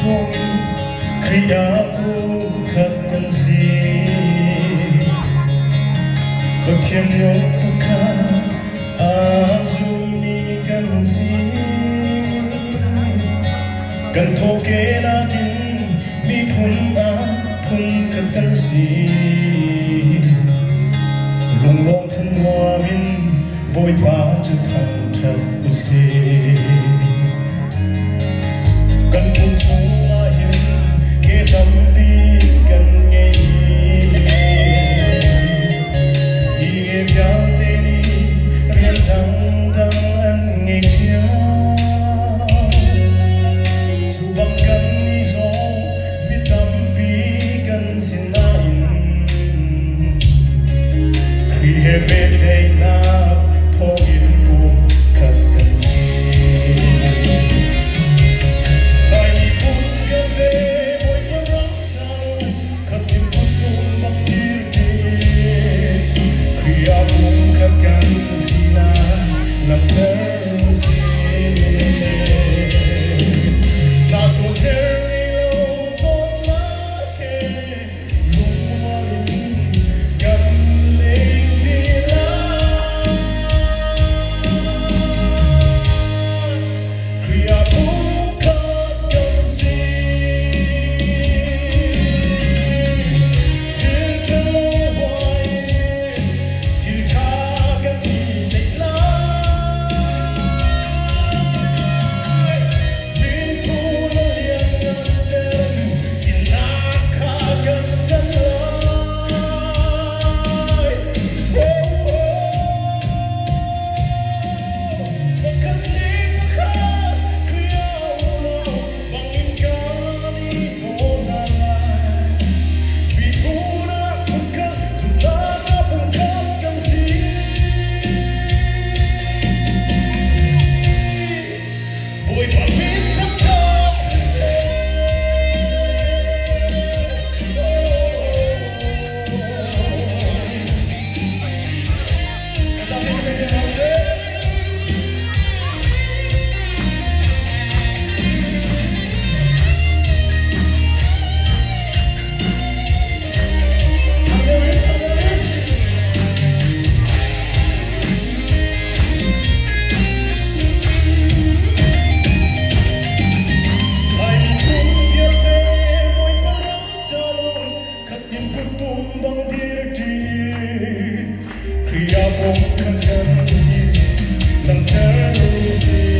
kong kaya bukat kansi Pagtiyanyo pagka azumi kansi Gantoke natin mi punma punkat kansi Lunglong tanwamin boy baจะทำทับอุเสกันพูดทั้งว่าเห็นเกตำปีกันไงอีเก็บยาเตนีเรียนดังอันไงเชียวสุบังกันนี่สองมีตำปีกันสินาอินคือเฮเบเทนาทอกินปูขัดกันสิไม่มีพูดเสียงเตะบอยปะรักเจ้าขัดกินปูตุนบักยืดเดคืออยากปูขัดกันสินะลำเธอสิน่าสงสารKriya bom kan si lam ter si